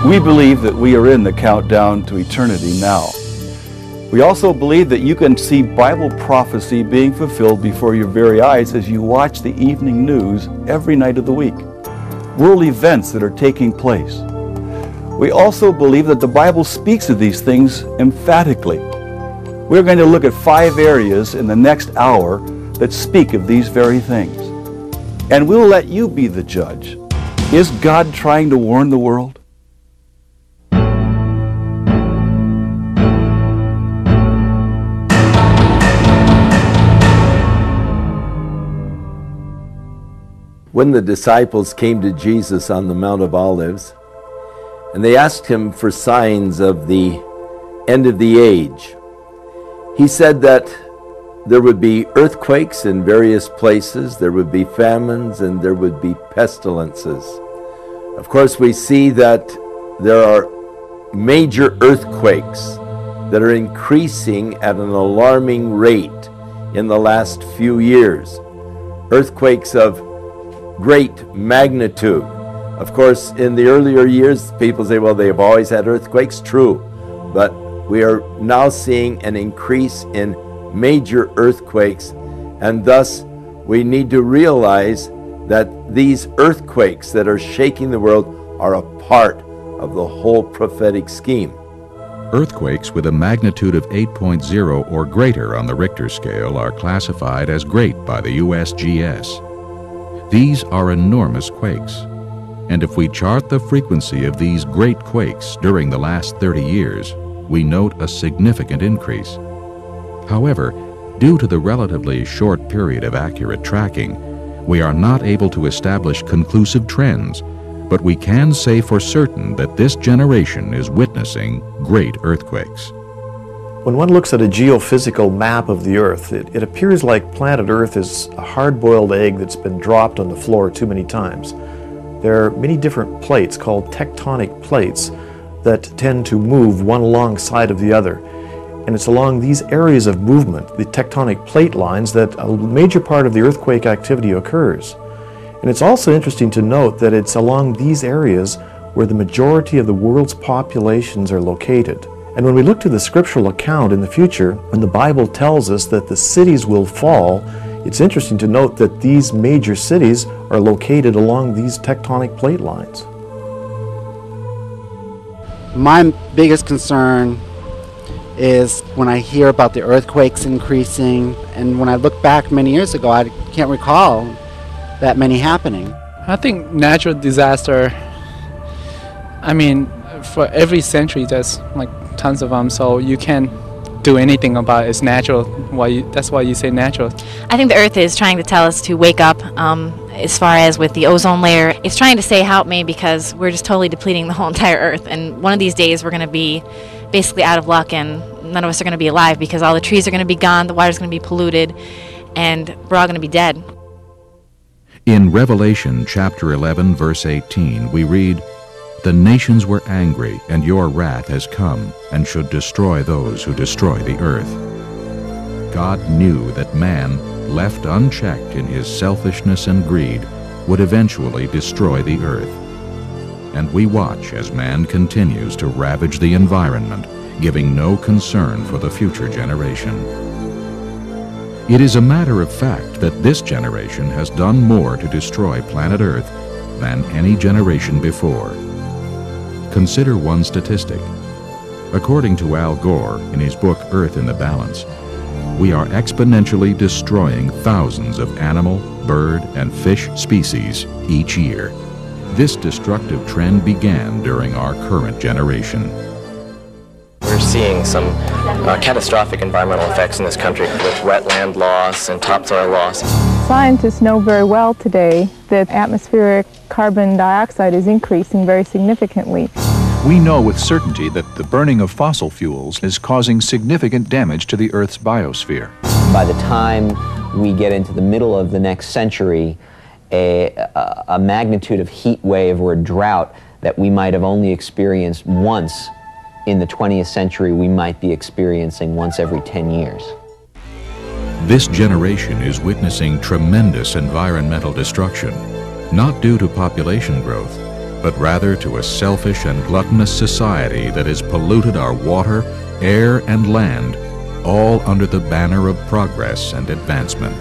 We believe that we are in the countdown to eternity now. We also believe that you can see Bible prophecy being fulfilled before your very eyes as you watch the evening news every night of the week. World events that are taking place. We also believe that the Bible speaks of these things emphatically. We're going to look at 5 areas in the next hour that speak of these very things. And we'll let you be the judge. Is God trying to warn the world? When the disciples came to Jesus on the Mount of Olives, and they asked him for signs of the end of the age, he said that there would be earthquakes in various places, there would be famines, and there would be pestilences. Of course, we see that there are major earthquakes that are increasing at an alarming rate in the last few years. Earthquakes of great magnitude. Of course, in the earlier years, people say, well, they have always had earthquakes. True, but we are now seeing an increase in major earthquakes, and thus we need to realize that these earthquakes that are shaking the world are a part of the whole prophetic scheme. Earthquakes with a magnitude of 8.0 or greater on the Richter scale are classified as great by the USGS. These are enormous quakes, and if we chart the frequency of these great quakes during the last 30 years, we note a significant increase. However, due to the relatively short period of accurate tracking, we are not able to establish conclusive trends, but we can say for certain that this generation is witnessing great earthquakes. When one looks at a geophysical map of the Earth, it appears like planet Earth is a hard-boiled egg that's been dropped on the floor too many times. There are many different plates called tectonic plates that tend to move one alongside of the other. And it's along these areas of movement, the tectonic plate lines, that a major part of the earthquake activity occurs. And it's also interesting to note that it's along these areas where the majority of the world's populations are located. And when we look to the scriptural account in the future, when the Bible tells us that the cities will fall, it's interesting to note that these major cities are located along these tectonic plate lines. My biggest concern is when I hear about the earthquakes increasing, and when I look back many years ago, I can't recall that many happening. I think natural disaster, I mean, for every century there's like tons of them, so you can't do anything about it. It's natural. That's why you say natural. I think the Earth is trying to tell us to wake up as far as with the ozone layer. It's trying to say help me because we're just totally depleting the whole entire Earth, and one of these days we're going to be basically out of luck and none of us are going to be alive because all the trees are going to be gone, the water's going to be polluted, and we're all going to be dead. In Revelation chapter 11 verse 18 we read, "The nations were angry, and your wrath has come, and should destroy those who destroy the earth." God knew that man, left unchecked in his selfishness and greed, would eventually destroy the earth. And we watch as man continues to ravage the environment, giving no concern for the future generation. It is a matter of fact that this generation has done more to destroy planet Earth than any generation before. Consider one statistic. According to Al Gore in his book Earth in the Balance, we are exponentially destroying thousands of animal, bird, and fish species each year. This destructive trend began during our current generation. We're seeing some catastrophic environmental effects in this country with wetland loss and topsoil loss. Scientists know very well today that atmospheric carbon dioxide is increasing very significantly. We know with certainty that the burning of fossil fuels is causing significant damage to the Earth's biosphere. By the time we get into the middle of the next century, a magnitude of heat wave or a drought that we might have only experienced once in the 20th century, we might be experiencing once every 10 years. This generation is witnessing tremendous environmental destruction, not due to population growth, but rather to a selfish and gluttonous society that has polluted our water, air, and land, all under the banner of progress and advancement.